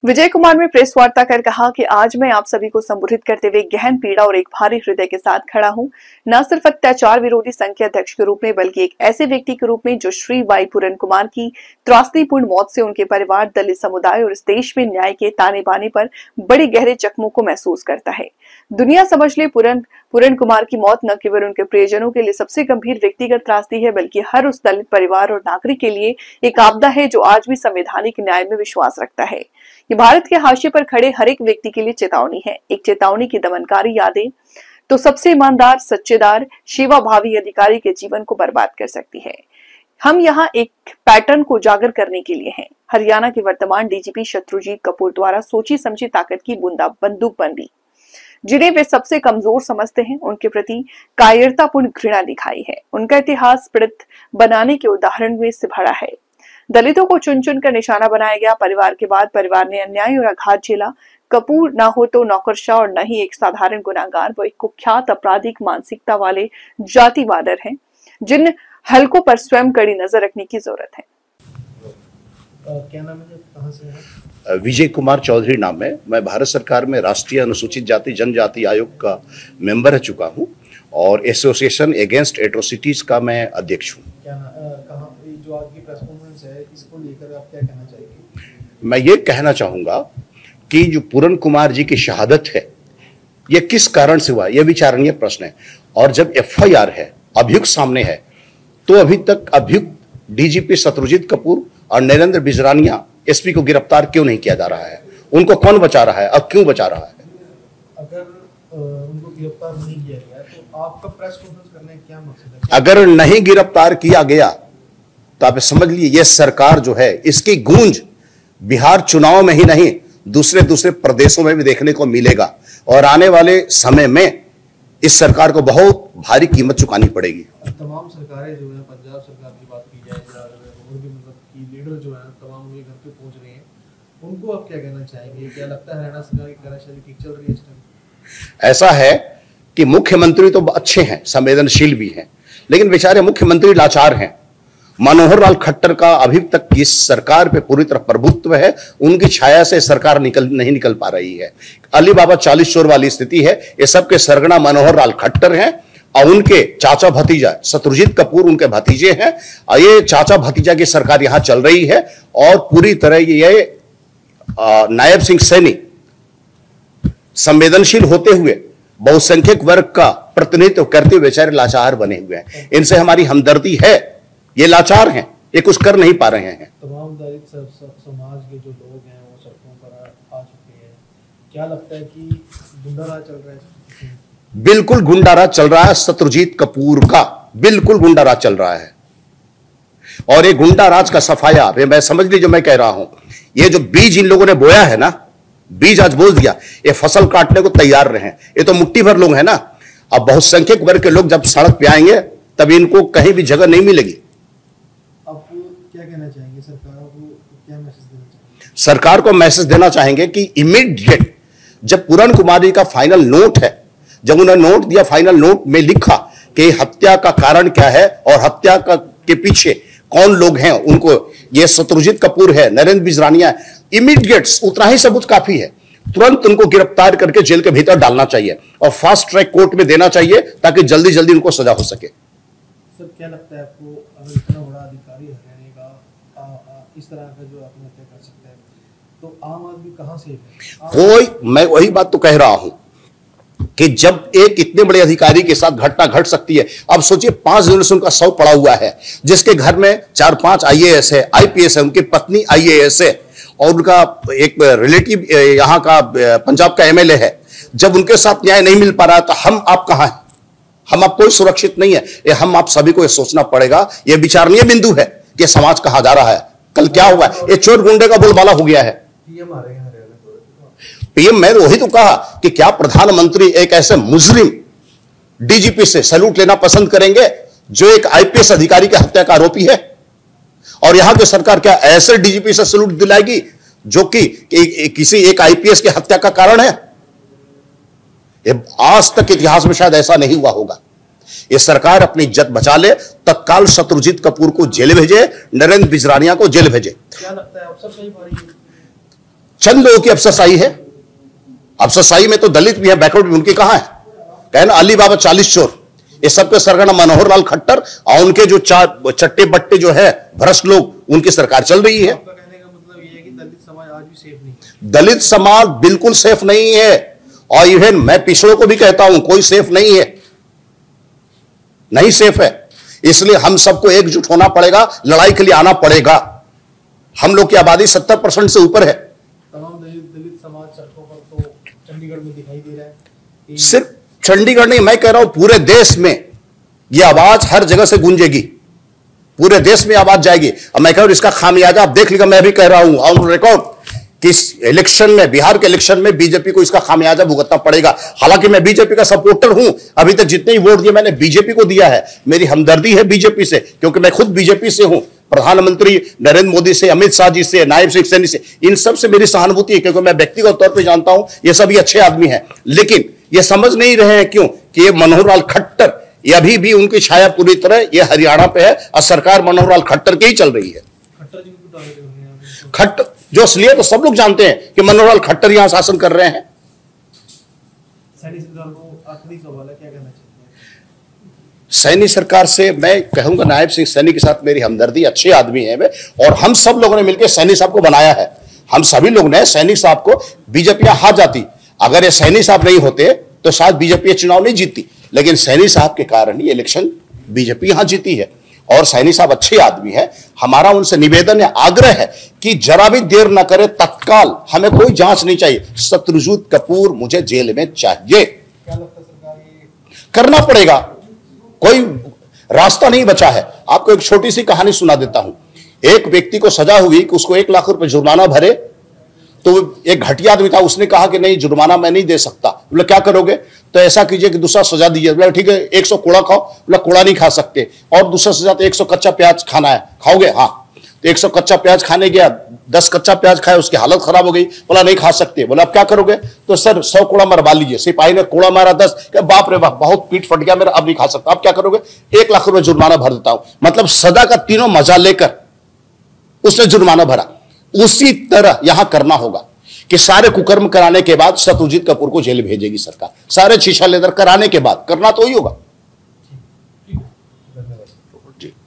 विजय कुमार ने प्रेस वार्ता कर कहा कि आज मैं आप सभी को संबोधित करते हुए गहन पीड़ा और एक भारी हृदय के साथ खड़ा हूं, न सिर्फ अत्याचार विरोधी संघ के अध्यक्ष के रूप में बल्कि एक ऐसे व्यक्ति के रूप में जो श्री वाई पूरन कुमार की त्रासदीपूर्ण मौत से उनके परिवार, दलित समुदाय और इस देश में न्याय के ताने बाने पर बड़े गहरे जख्मों को महसूस करता है। दुनिया समझ ले, पूरन कुमार की मौत न केवल उनके प्रियजनों के लिए सबसे गंभीर व्यक्तिगत त्रासदी है बल्कि हर उस दलित परिवार और नागरिक के लिए एक आपदा है जो आज भी संवैधानिक न्याय में विश्वास रखता है। ये भारत के हाशिए पर खड़े हर एक व्यक्ति के लिए चेतावनी है, एक चेतावनी की दमनकारी यादें तो सबसे ईमानदार, सच्चेदार, सेवाभावी अधिकारी के जीवन को बर्बाद कर सकती है। हम यहाँ एक पैटर्न को उजागर करने के लिए हैं। हरियाणा के वर्तमान डीजीपी शत्रुजीत कपूर द्वारा सोची समझी ताकत की बंदूकबंदी जिन्हें वे सबसे कमजोर समझते हैं, उनके प्रति कायरतापूर्ण घृणा दिखाई है। उनका इतिहास पीड़ित बनाने के उदाहरण में से भरा है। दलितों को चुन चुन कर निशाना बनाया गया। परिवार के बाद परिवार ने अन्याय और आघात झेला। कपूर ना हो तो नौकरशाह और न ही एक साधारण गुनाहगार, वो एक कुख्यात आपराधिक मानसिकता वाले जातिवादर हैं जिन हलकों पर स्वयं कड़ी नजर रखने की जरूरत है। क्या नाम है, कहां से है? विजय कुमार चौधरी नाम है। मैं भारत सरकार में राष्ट्रीय अनुसूचित जाति जनजाति आयोग का मेंबर रह चुका हूं और एसोसिएशन अगेंस्ट एट्रोसिटीज का मैं अध्यक्ष हूं। जो आज की प्रेस कॉन्फ्रेंस है, इसको लेकर आप क्या कहना चाहेंगे? मैं ये कहना चाहूंगा कि जो पूरन कुमार जी की शहादत है, ये किस कारण से हुआ, यह विचारणीय प्रश्न है। और जब एफआईआर है, अभियुक्त सामने है, तो अभी तक अभियुक्त डीजीपी शत्रुजीत कपूर और नरेंद्र बिजरानिया एसपी को गिरफ्तार क्यों नहीं किया जा रहा है? उनको कौन बचा रहा है और क्यों बचा रहा है? अगर उनको गिरफ्तार नहीं किया गया तो आपका प्रेस कॉन्फ्रेंस करने का क्या मकसद है? अगर नहीं गिरफ्तार किया गया तो आप समझ लीजिए ये सरकार जो है, इसकी गूंज बिहार चुनाव में ही नहीं दूसरे प्रदेशों में भी देखने को मिलेगा और आने वाले समय में इस सरकार को बहुत भारी कीमत चुकानी पड़ेगी। तमाम सरकारें जो है, पंजाब सरकार की बात की जाए और भी मतलब की लीडर जो है तमाम उनके घर पे पहुंच रहे हैं, उनको आप क्या कहना चाहेंगे? क्या लगता है हरियाणा सरकार की कार्यशैली ठीक चल रही है इस टाइम? ऐसा है कि मुख्यमंत्री तो अच्छे हैं, संवेदनशील भी हैं, लेकिन बेचारे मुख्यमंत्री लाचार हैं। मनोहर लाल खट्टर का अभी तक इस सरकार पे पूरी तरह प्रभुत्व है, उनकी छाया से सरकार नहीं निकल पा रही है। अली बाबा 40 चोर वाली स्थिति है। ये सबके सरगना मनोहर लाल खट्टर हैं और उनके चाचा भतीजा शत्रुजीत कपूर उनके भतीजे हैं और ये चाचा भतीजा की सरकार यहां चल रही है और पूरी तरह ये नायब सिंह सैनी संवेदनशील होते हुए बहुसंख्यक वर्ग का प्रतिनिधित्व करते हुए बेचारे लाचार बने हुए हैं। इनसे हमारी हमदर्दी है, ये लाचार हैं, ये कुछ कर नहीं पा रहे हैं। तमाम दलित समाज के जो लोग हैं वो सड़कों पर आ चुके हैं। क्या लगता है कि गुंडाराज चल रहा है? बिल्कुल गुंडाराज चल रहा है। शत्रुजीत कपूर का बिल्कुल गुंडाराज चल रहा है और ये गुंडाराज का सफाया मैं समझ लीजिए, मैं कह रहा हूं ये जो बीज इन लोगों ने बोया है ना, बीज आज बोल दिया, ये फसल काटने को तैयार रहे। ये तो मुट्ठी भर लोग हैं ना। अब बहुसंख्यक वर्ग के लोग जब सड़क पे आएंगे तब इनको कहीं भी जगह नहीं मिलेगी। क्या कहना चाहेंगे? सरकारों को क्या मैसेज देना चाहेंगे? सरकार को मैसेज देना चाहेंगे कि इमीडिएट जब पूरन कुमार जी का फाइनल नोट है, जब उन्होंने नोट दिया, फाइनल नोट में लिखा कि हत्या का कारण क्या है और हत्या के पीछे कौन लोग हैं, उनको ये शत्रुजीत कपूर है, नरेंद्र बिजरानिया, इमीडिएट उतना ही सबूत काफी है। तुरंत उनको गिरफ्तार करके जेल के भीतर डालना चाहिए और फास्ट ट्रैक कोर्ट में देना चाहिए ताकि जल्दी जल्दी उनको सजा हो सके। सर, क्या लगता है आपको, अगर इतना बड़ा अधिकारी हरियाणा का इस तरह का जो आत्महत्या कर सकता है तो आम आदमी कहां से कोई, मैं वही बात तो कह रहा हूं कि जब एक इतने बड़े अधिकारी के साथ घटना घट सकती है। अब सोचिए 5 दिनों से उनका शव पड़ा हुआ है, जिसके घर में 4-5 आईएएस है, आईपीएस है, उनकी पत्नी आईएएस है और उनका एक रिलेटिव यहां का पंजाब का एमएलए है। जब उनके साथ न्याय नहीं मिल पा रहा तो हम आप कहां हैं? हम आप कोई सुरक्षित नहीं है। ये हम आप सभी को ये सोचना पड़ेगा। ये विचारणीय बिंदु है कि समाज कहां जा रहा है, कल क्या होगा। ये चोर गुंडे का बोलबाला हो गया है। पीएम, मैं वही तो कहा कि क्या प्रधानमंत्री एक ऐसे मुजरिम डीजीपी से सैल्यूट लेना पसंद करेंगे जो एक आईपीएस अधिकारी के हत्या का आरोपी है? और यहां की सरकार क्या ऐसे डीजीपी से सैल्यूट दिलाएगी जो कि किसी एक आईपीएस की हत्या का कारण है? आज तक इतिहास में शायद ऐसा नहीं हुआ होगा। ये सरकार अपनी इज्जत बचा ले, तत्काल शत्रुजीत कपूर को जेल भेजे, नरेंद्र बिजरानिया को जेल भेजे। क्या लगता है, अफसर सही पारी? चंद लोगों की अफसरशाही है। अफसरशाही में तो दलित भी है, बैकवर्ड भी, उनके कहां है? कहे ना अली बाबा 40 चोर, ये सबके सरगना मनोहर लाल खट्टर और उनके जो चट्टे बट्टे जो है भ्रष्ट लोग, उनकी सरकार चल रही है। आपका कहने का मतलब ये है कि दलित समाज आज भी सेफ नहीं है? दलित समाज बिल्कुल सेफ नहीं है, और इवन मैं पिछड़ों को भी कहता हूं कोई सेफ नहीं है, नहीं सेफ है। इसलिए हम सबको एकजुट होना पड़ेगा, लड़ाई के लिए आना पड़ेगा। हम लोग की आबादी 70% से ऊपर है। तमाम दलित समाज सड़कों पर तो चंडीगढ़ में दिखाई दे रहा है। सिर्फ चंडीगढ़ नहीं, मैं कह रहा हूं पूरे देश में यह आवाज हर जगह से गूंजेगी, पूरे देश में आवाज जाएगी। अब मैं कह रहा हूं इसका खामियाजा आप देख लीजिएगा। मैं भी कह रहा हूं ऑन रिकॉर्ड कि इस इलेक्शन में, बिहार के इलेक्शन में बीजेपी को इसका खामियाजा भुगतना पड़ेगा। हालांकि मैं बीजेपी का सपोर्टर हूं, अभी तक जितने ही वोट दिए मैंने बीजेपी को दिया है। मेरी हमदर्दी है बीजेपी से, क्योंकि मैं खुद बीजेपी से हूं। प्रधानमंत्री नरेंद्र मोदी से, अमित शाह जी से, नायब सिंह सैनी से, इन सब से मेरी सहानुभूति है, क्योंकि मैं व्यक्तिगत तौर पर जानता हूं ये सभी अच्छे आदमी हैं। लेकिन ये समझ नहीं रहे हैं क्यों कि ये मनोहर लाल खट्टर, ये अभी भी उनकी छाया पूरी तरह ये हरियाणा पे है और सरकार मनोहर लाल खट्टर की ही चल रही है। खट्टर जी को टारगेट कर रहे हैं। खट्टर जो असलियत तो सब लोग जानते हैं कि मनोहर लाल खट्टर यहां शासन कर रहे हैं। सैनी सरकार को आखिरी सवाल है, क्या कहना चाहिए? सैनी सरकार से मैं कहूंगा, नायब सिंह सैनी के साथ मेरी हमदर्दी, अच्छे आदमी है वे, और हम सब लोगों ने मिलकर सैनी साहब को बनाया है। हम सभी लोग ने सैनी साहब को, बीजेपी हार जाती, अगर ये सैनी साहब नहीं होते तो शायद बीजेपी चुनाव नहीं जीतती, लेकिन सैनी साहब के कारण ये इलेक्शन बीजेपी यहां जीती है। और सैनी साहब अच्छे आदमी है। हमारा उनसे निवेदन है, आग्रह है कि जरा भी देर ना करे, तत्काल, हमें कोई जांच नहीं चाहिए, शत्रुजीत कपूर मुझे जेल में चाहिए। क्या लगता है सरकार ये करना पड़ेगा, कोई रास्ता नहीं बचा है। आपको एक छोटी सी कहानी सुना देता हूं। एक व्यक्ति को सजा हुई कि उसको 1 लाख रुपए जुर्माना भरे, तो एक घटिया आदमी था, उसने कहा कि नहीं जुर्माना मैं नहीं दे सकता। बोले क्या करोगे? तो ऐसा कीजिए कि दूसरा सजा दीजिए। बोले ठीक है 100 कोड़ा खाओ। बोला कोड़ा नहीं खा सकते, और दूसरा सजा तो 100 कच्चा प्याज खाना है, खाओगे? हाँ। तो 100 कच्चा प्याज खाने गया, 10 कच्चा प्याज खाए, उसकी हालत खराब हो गई। बोला नहीं खा सकते। बोला अब क्या करोगे? तो सर 100 कोड़ा मरवा लीजिए। सिपाही ने कोड़ा मारा 10, बाप रे बाप बहुत पीठ फट गया मेरा, अब नहीं खा सकता। अब क्या करोगे? 1 लाख रुपए जुर्माना भर देता हूं। मतलब सजा का तीनों मजा लेकर उसने जुर्माना भरा। उसी तरह यहां करना होगा कि सारे कुकर्म कराने के बाद शत्रुजीत कपूर को जेल भेजेगी सरकार, सारे शीशा लेदर कराने के बाद। करना तो ही होगा।